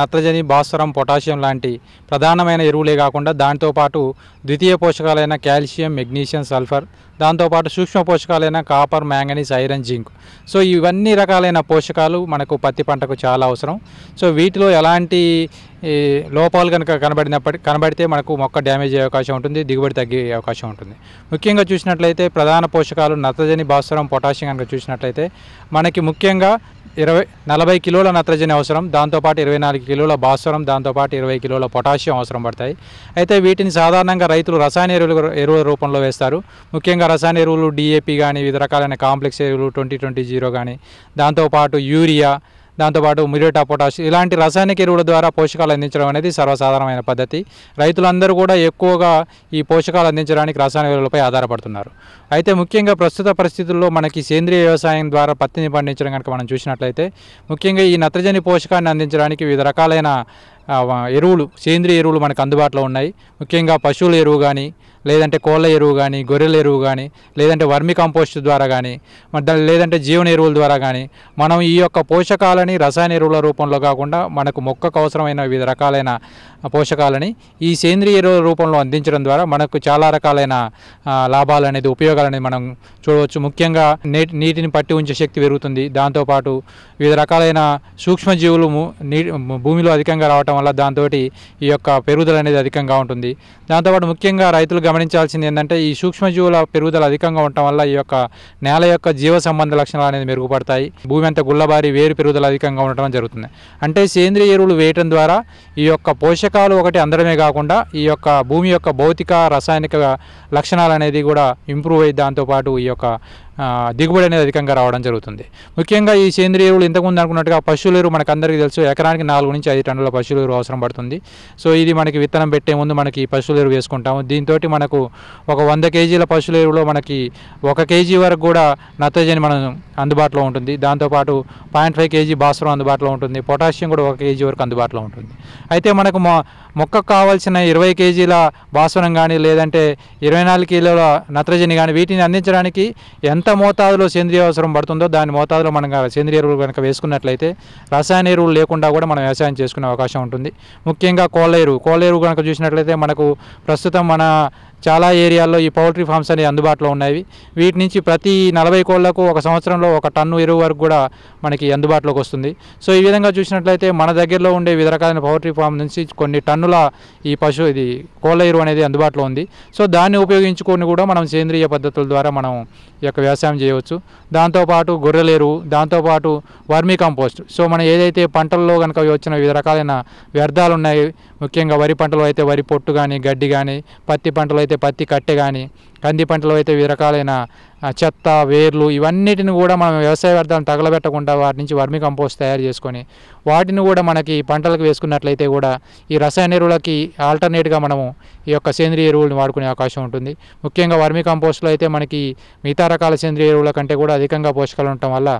నత్రజని, భాస్వరం, పొటాషియం లాంటి ప్రధానమైన ఎరువులే కాకుండా దాంతోపాటు ద్వితీయ పోషకాలైన కాల్షియం, మెగ్నీషియం, సల్ఫర్, దాంతోపాటు సూక్ష్మ పోషకాలైన copper, manganese, iron, zinc. So ఇవన్నీ రకాలైన పోషకాలు మనకు పత్తి పంటకు చాలా అవసరం. సో వీటిలో ఎలాంటి లోపాలు కనుక కనబడితే మనకు మొక్క డ్యామేజ్ అయ్యే అవకాశం ఉంటుంది, దిగుబడి తగ్గే అవకాశం ఉంటుంది. ముఖ్యంగా చూసినట్లయితే ప్రధాన పోషకాలు నత్రజని, భాస్వరం, పొటాషియం కనుక చూసినట్లయితే మనకి ముఖ్యంగా 40 కిలోల నత్రజని అవసరం, దాంతోపాటు 24 కిలోల భాస్వరం, దాంతోపాటు 20 కిలోల పొటాషియం అవసరం పడతాయి. అయితే వీటిని సాధారణంగా రైతులు రసాయన ఎరువుల రూపంలో వేస్తారు. ముఖ్యంగా రసాయన ఎరువులు DAP కానీ, వివిధ రకాలైన కాంప్లెక్స్ ఎరువులు 20-20-0 కానీ, దాంతోపాటు యూరియా, దాంతోపాటు మ్యూరేట్ ఆఫ్ పొటాష్ ఇలాంటి రసాయనిక ఎరువుల ద్వారా పోషకాలు అందించడం అనేది సర్వసాధారణమైన పద్ధతి. రైతులందరూ కూడా ఎక్కువగా ఈ పోషకాలు అందించడానికి రసాయన ఎరువులపై ఆధారపడుతున్నారు. అయితే ముఖ్యంగా ప్రస్తుత పరిస్థితుల్లో మనకి సేంద్రియ వ్యవసాయం ద్వారా పత్తిని పండించడం కనుక మనం చూసినట్లయితే ముఖ్యంగా ఈ నత్రజని పోషకాన్ని అందించడానికి వివిధ రకాలైన ఎరువులు, సేంద్రియ ఎరువులు మనకు అందుబాటులో ఉన్నాయి. ముఖ్యంగా పశువుల ఎరువు కానీ, లేదంటే కోళ్ళ ఎరువు కానీ, గొర్రెల ఎరువు కానీ, లేదంటే వర్మి కంపోస్ట్ ద్వారా కానీ, లేదంటే జీవన ఎరువుల ద్వారా కానీ మనం ఈ యొక్క పోషకాలని రసాయన ఎరువుల రూపంలో కాకుండా మనకు మొక్కకు అవసరమైన వివిధ రకాలైన పోషకాలని ఈ సేంద్రియ ఎరువుల రూపంలో అందించడం ద్వారా మనకు చాలా రకాలైన లాభాలు అనేది, ఉపయోగాలు అనేది మనం చూడవచ్చు. ముఖ్యంగా నీటిని పట్టి ఉంచే శక్తి పెరుగుతుంది. దాంతోపాటు వివిధ రకాలైన సూక్ష్మజీవులు భూమిలో అధికంగా రావటం వల్ల దాంతో ఈ యొక్క పెరుగుదల అనేది అధికంగా ఉంటుంది. దాంతోపాటు ముఖ్యంగా రైతులు గమనించాల్సింది ఏంటంటే ఈ సూక్ష్మజీవుల పెరుగుదల అధికంగా ఉండటం వల్ల ఈ యొక్క నేల యొక్క జీవ సంబంధ లక్షణాలు అనేది మెరుగుపడతాయి. భూమి అంతా గుల్లబారి వేరు పెరుగుదల అధికంగా ఉండటం జరుగుతుంది. అంటే సేంద్రియ ఎరువులు వేయటం ద్వారా ఈ యొక్క పోషకాలు ఒకటి అందడమే కాకుండా ఈ యొక్క భూమి యొక్క భౌతిక, రసాయనిక లక్షణాలు అనేది కూడా ఇంప్రూవ్ అయ్యి దాంతోపాటు ఈ యొక్క దిగుబడి అనేది అధికంగా రావడం జరుగుతుంది. ముఖ్యంగా ఈ సేంద్రియ ఎరువులు ఇంతకుముందు అనుకున్నట్టుగా పశువుల ఎరువు మనకు అందరికీ తెలుసు, ఎకరానికి 4-5 టన్నుల పశువుల ఎరువు అవసరం పడుతుంది. సో ఇది మనకి విత్తనం పెట్టే ముందు మనకి పశువుల ఎరువు వేసుకుంటాము. దీంతో మనకు ఒక 100 కేజీల పశువుల ఎరువులో మనకి 1 కేజీ వరకు కూడా నత్రజని మనం అందుబాటులో ఉంటుంది. దాంతోపాటు 0.5 కేజీ భాస్వరం అందుబాటులో ఉంటుంది. పొటాషియం కూడా 1 కేజీ వరకు అందుబాటులో ఉంటుంది. అయితే మనకు మొక్కకు కావాల్సిన 20 కేజీల భాస్వరం కానీ, లేదంటే 24 కిలోల నత్రజని కానీ వీటిని అందించడానికి ఎంత మోతాదులో సేంద్రియ అవసరం పడుతుందో దాని మోతాదులో మనం సేంద్రియ ఎరువులు కనుక వేసుకున్నట్లయితే రసాయన ఎరువులు లేకుండా కూడా మనం వ్యవసాయం చేసుకునే అవకాశం ఉంటుంది. ముఖ్యంగా కోళ్ళ ఎరువు కనుక చూసినట్లయితే మనకు ప్రస్తుతం మన చాలా ఏరియాల్లో ఈ పౌల్ట్రీ ఫార్మ్స్ అనేవి అందుబాటులో ఉన్నాయి. వీటి నుంచి ప్రతి 40 కోళ్లకు 1 సంవత్సరంలో 1 టన్ను ఎరువు వరకు కూడా మనకి అందుబాటులోకి వస్తుంది. సో ఈ విధంగా చూసినట్లయితే మన దగ్గరలో ఉండే వివిధ రకాలైన పౌల్ట్రీ ఫార్మ్ నుంచి కొన్ని టన్నుల ఈ కోళ్ళ ఎరువు అనేది అందుబాటులో ఉంది. సో దాన్ని ఉపయోగించుకొని కూడా మనం సేంద్రియ పద్ధతుల ద్వారా మనం ఈ యొక్క వ్యవసాయం చేయవచ్చు. దాంతోపాటు గొర్రెల ఎరువు, దాంతోపాటు వర్మీ కంపోస్ట్. సో మనం ఏదైతే పంటల్లో కనుక వచ్చిన వివిధ రకాలైన వ్యర్థాలు ఉన్నాయి, ముఖ్యంగా వరి పంటలో అయితే వరి పొట్టు కానీ, గడ్డి కానీ, పత్తి పంటలో అయితే పత్తి కట్టె కానీ, కంది పంటలో అయితే వివిధ రకాలైన చెత్త, వేర్లు ఇవన్నిటిని కూడా మనం వ్యవసాయ వ్యర్థాలను తగలబెట్టకుండా వాటి నుంచి వర్మి కంపోస్ట్ తయారు చేసుకొని వాటిని కూడా మనకి పంటలకు వేసుకున్నట్లయితే కూడా ఈ రసాయన ఎరువులకి ఆల్టర్నేట్గా మనము ఈ యొక్క సేంద్రియ ఎరువులను వాడుకునే అవకాశం ఉంటుంది. ముఖ్యంగా వర్మి కంపోస్ట్లో అయితే మనకి మిగతా రకాల సేంద్రియ ఎరువుల కంటే కూడా అధికంగా పోషకాలు ఉండటం వల్ల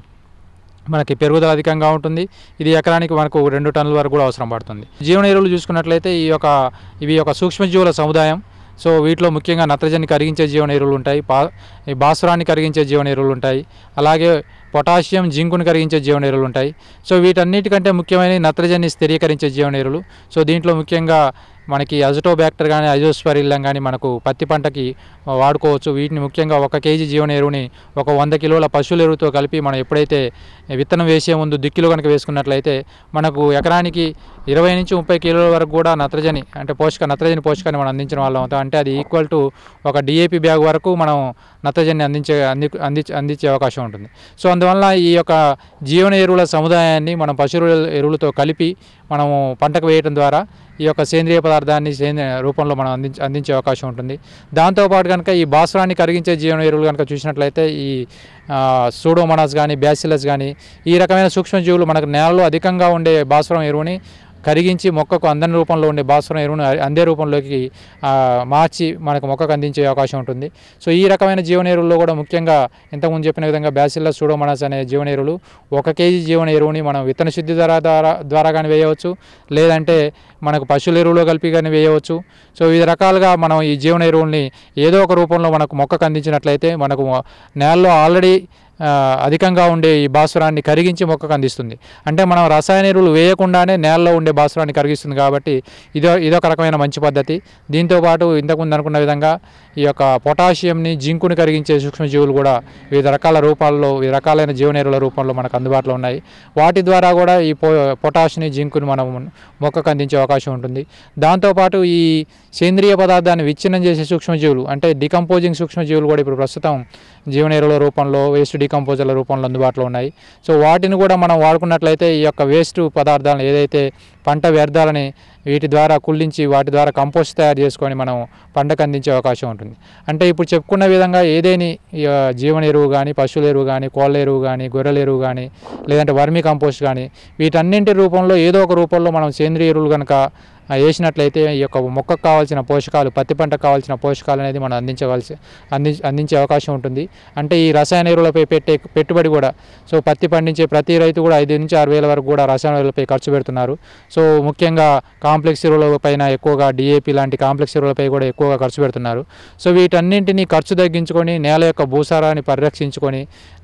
మనకి పెరుగుదల అధికంగా ఉంటుంది. ఇది ఎకరానికి మనకు 2 టన్నుల వరకు కూడా అవసరం పడుతుంది. జీవన ఎరువులు చూసుకున్నట్లయితే ఇవి ఒక సూక్ష్మజీవుల సముదాయం. సో వీటిలో ముఖ్యంగా నత్రజని కరిగించే జీవన ఎరువులు ఉంటాయి, భాస్వరాన్ని కరిగించే జీవన ఎరువులు ఉంటాయి, అలాగే పొటాషియం, జింకును కరిగించే జీవన ఎరువులు ఉంటాయి. సో వీటన్నిటికంటే ముఖ్యమైన నత్రజని స్థిరీకరించే జీవన ఎరువులు. సో దీంట్లో ముఖ్యంగా మనకి అజటోబ్యాక్టర్ కానీ, అజోస్పరిల్లం కానీ మనకు పత్తి పంటకి వాడుకోవచ్చు. వీటిని ముఖ్యంగా 1 కేజీ జీవన ఎరువుని 100 కిలోల పశువుల ఎరువుతో కలిపి మనం ఎప్పుడైతే విత్తనం వేసే ముందు దిక్కులు కనుక వేసుకున్నట్లయితే మనకు ఎకరానికి 20-30 కిలోల వరకు కూడా నత్రజని పోషకాన్ని మనం అందించడం వల్ల అవుతాం. అంటే అది ఈక్వల్ టు ఒక DAP బ్యాగ్ వరకు మనం నత్రజని అందించే అవకాశం ఉంటుంది. సో అందువల్ల ఈ యొక్క జీవన ఎరువుల సముదాయాన్ని మనం పశువుల ఎరువులతో కలిపి మనము పంటకు వేయడం ద్వారా ఈ యొక్క సేంద్రియ పదార్థాన్ని రూపంలో మనం అందించే అవకాశం ఉంటుంది. దాంతోపాటు కనుక ఈ భాస్వరాన్ని కరిగించే జీవన ఎరువులు కనుక చూసినట్లయితే ఈ సూడోమోనాస్ కానీ, బ్యాసిల్లస్ కానీ ఈ రకమైన సూక్ష్మజీవులు మనకు నేలలో అధికంగా ఉండే భాస్వరం ఎరువుని కరిగించి మొక్కకు అందని రూపంలో ఉండే భాస్వరం ఎరువును అందే రూపంలోకి మార్చి మనకు మొక్కకు అందించే అవకాశం ఉంటుంది. సో ఈ రకమైన జీవన ఎరువుల్లో కూడా ముఖ్యంగా ఇంతకుముందు చెప్పిన విధంగా బ్యాసిల్లస్, సూడోమోనాస్ అనే జీవన ఎరువులు 1 కేజీ జీవన ఎరువుని మనం విత్తన శుద్ధి ద్వారా కానీ వేయవచ్చు, లేదంటే మనకు పశువుల ఎరువులో కలిపి కానీ వేయవచ్చు. సో వివిధ రకాలుగా మనం ఈ జీవన ఎరువుల్ని ఏదో ఒక రూపంలో మనకు మొక్కకు అందించినట్లయితే మనకు నేలలో ఆల్రెడీ అధికంగా ఉండే ఈ భాస్వరాన్ని కరిగించి మొక్కకు అందిస్తుంది. అంటే మనం రసాయన ఎరువులు వేయకుండానే నేలలో ఉండే భాస్వరాన్ని కరిగిస్తుంది కాబట్టి ఇదొక రకమైన మంచి పద్ధతి. దీంతోపాటు ఇంతకుముందు అనుకున్న విధంగా ఈ యొక్క పొటాషియంని, జింకుని కరిగించే సూక్ష్మజీవులు కూడా వివిధ రకాల రూపాల్లో, వివిధ రకాలైన జీవన ఎరువుల రూపంలో మనకు అందుబాటులో ఉన్నాయి. వాటి ద్వారా కూడా ఈ పొటాషిని, జింకుని మనం మొక్కకు అందించే అవకాశం ఉంటుంది. దాంతోపాటు ఈ సేంద్రియ పదార్థాన్ని విచ్ఛిన్నం చేసే సూక్ష్మజీవులు అంటే డికంపోజింగ్ సూక్ష్మజీవులు కూడా ఇప్పుడు ప్రస్తుతం జీవన ఎరువుల రూపంలో, వేస్ట్ డికంపోజర్ల రూపంలో అందుబాటులో ఉన్నాయి. సో వాటిని కూడా మనం వాడుకున్నట్లయితే ఈ యొక్క వేస్ట్ పదార్థాలను, ఏదైతే పంట వ్యర్థాలని వీటి ద్వారా కుళ్ళించి వాటి ద్వారా కంపోస్ట్ తయారు చేసుకొని మనం పంటకు అందించే అవకాశం ఉంటుంది. అంటే ఇప్పుడు చెప్పుకున్న విధంగా ఏదేని జీవన ఎరువు కానీ, పశువుల ఎరువు కానీ, కోళ్ళ ఎరువు కానీ, గొర్రెల ఎరువు కానీ, లేదంటే వర్మీ కంపోస్ట్ కానీ, వీటన్నింటి రూపంలో ఏదో ఒక రూపంలో మనం సేంద్రియ ఎరువులు కనుక వేసినట్లయితే ఈ యొక్క మొక్కకు కావాల్సిన పోషకాలు, పత్తి పంటకు కావాల్సిన పోషకాలు అనేది మనం అందించే అవకాశం ఉంటుంది. అంటే ఈ రసాయన ఎరువులపై పెట్టే పెట్టుబడి కూడా, సో పత్తి పండించే ప్రతి రైతు కూడా 5,000 నుంచి 6,000 వరకు కూడా రసాయన ఎరువులపై ఖర్చు పెడుతున్నారు. సో ముఖ్యంగా కాంప్లెక్స్ ఎరువుల పైన ఎక్కువగా డిఏపి లాంటి కాంప్లెక్స్ ఎరువులపై కూడా ఎక్కువగా ఖర్చు పెడుతున్నారు. సో వీటన్నింటినీ ఖర్చు తగ్గించుకొని నేల యొక్క భూసారాన్ని పరిరక్షించుకొని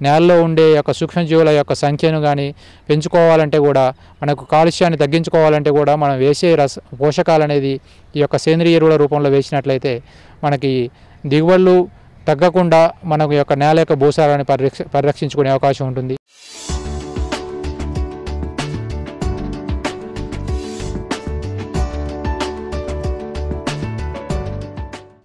నేలలో ఉండే యొక్క సూక్ష్మజీవుల యొక్క సంఖ్యను కానీ పెంచుకోవాలంటే కూడా, మనకు కాలుష్యాన్ని తగ్గించుకోవాలంటే కూడా మనం వేసే పోషకాలు అనేది ఈ యొక్క సేంద్రియ ఎరువుల రూపంలో వేసినట్లయితే మనకి దిగుబడులు తగ్గకుండా మనకు యొక్క నేల యొక్క భూసారాన్ని పరిరక్షించుకునే అవకాశం ఉంటుంది.